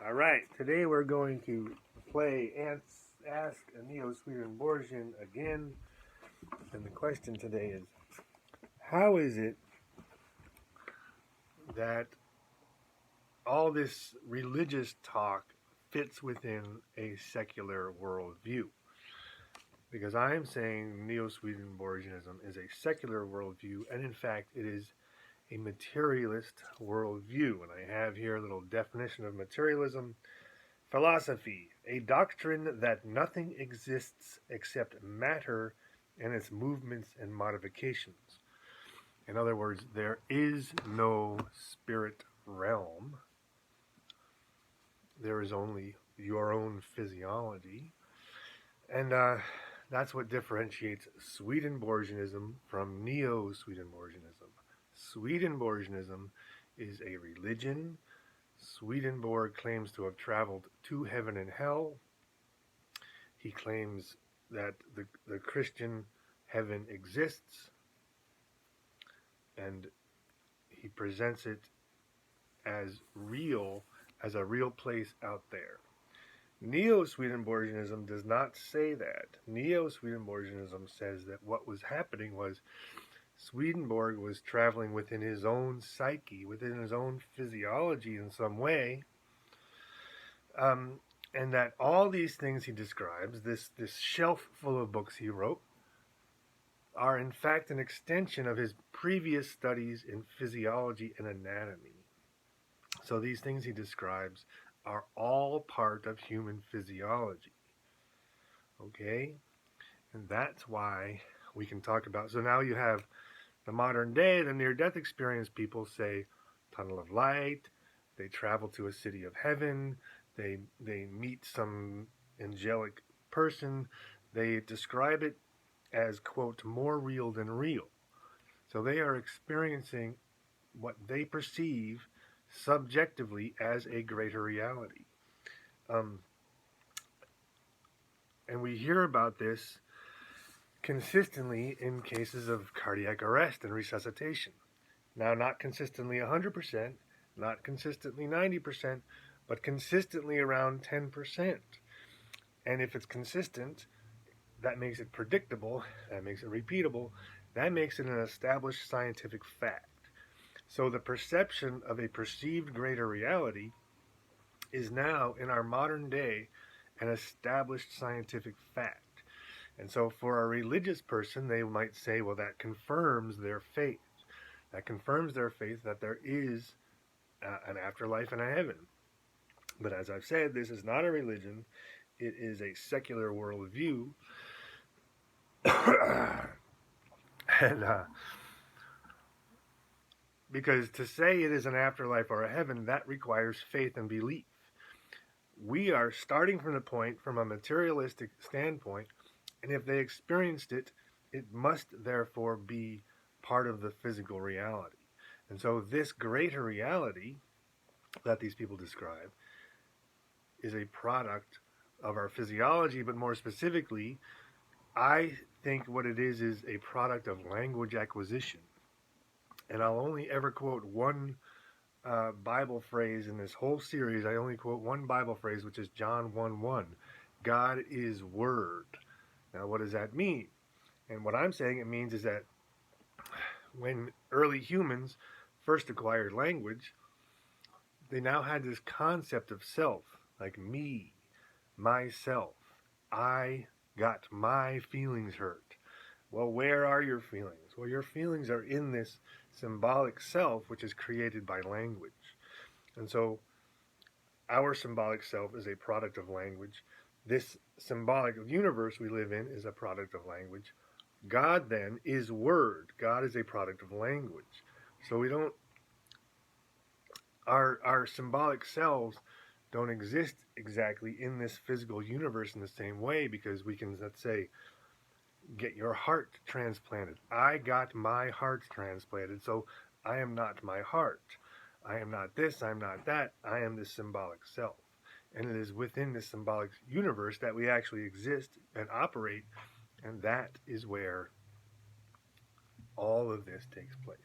All right, today we're going to play Ask a Neo-Swedenborgian again. And the question today is, how is it that all this religious talk fits within a secular worldview? Because I am saying Neo-Swedenborgianism is a secular worldview, and in fact it is a materialist worldview. And I have here a little definition of materialism. Philosophy, a doctrine that nothing exists except matter and its movements and modifications. In other words, there is no spirit realm. There is only your own physiology. And that's what differentiates Swedenborgianism from Neo-Swedenborgianism. Swedenborgianism is a religion. Swedenborg claims to have traveled to heaven and hell. He claims that the Christian heaven exists, and he presents it as real, as a real place out there. Neo-Swedenborgianism does not say that. Neo-Swedenborgianism says that what was happening was Swedenborg was traveling within his own psyche, within his own physiology in some way, and that all these things he describes, this shelf full of books he wrote, are in fact an extension of his previous studies in physiology and anatomy. So these things he describes are all part of human physiology. Okay? And that's why we can talk about. So now you have the modern day, the near-death experience people say tunnel of light, they travel to a city of heaven, they meet some angelic person, they describe it as, quote, more real than real. So they are experiencing what they perceive subjectively as a greater reality. And we hear about this consistently in cases of cardiac arrest and resuscitation. Now, not consistently 100%, not consistently 90%, but consistently around 10%. And if it's consistent, that makes it predictable, that makes it repeatable, that makes it an established scientific fact. So the perception of a perceived greater reality is now, in our modern day, an established scientific fact. And so for a religious person, they might say, well, that confirms their faith. That confirms their faith that there is an afterlife and a heaven. But as I've said, this is not a religion. It is a secular worldview. And because to say it is an afterlife or a heaven, that requires faith and belief. We are starting from the point, from a materialistic standpoint, and if they experienced it, it must therefore be part of the physical reality. And so this greater reality that these people describe is a product of our physiology, but more specifically, I think what it is a product of language acquisition. And I'll only ever quote one Bible phrase in this whole series. I only quote one Bible phrase, which is John 1:1. God is Word. Now, what does that mean? And what I'm saying it means is that when early humans first acquired language, they now had this concept of self, like me, myself. I got my feelings hurt. Well, where are your feelings? Well, your feelings are in this symbolic self, which is created by language. And so our symbolic self is a product of language. This symbolic universe we live in is a product of language. God then is Word. God is a product of language. So we don't, our symbolic selves don't exist exactly in this physical universe in the same way, because we can, let's say, get your heart transplanted. I got my heart transplanted, so I am not my heart. I am not this, I'm not that. I am this symbolic self. And it is within this symbolic universe that we actually exist and operate, and that is where all of this takes place.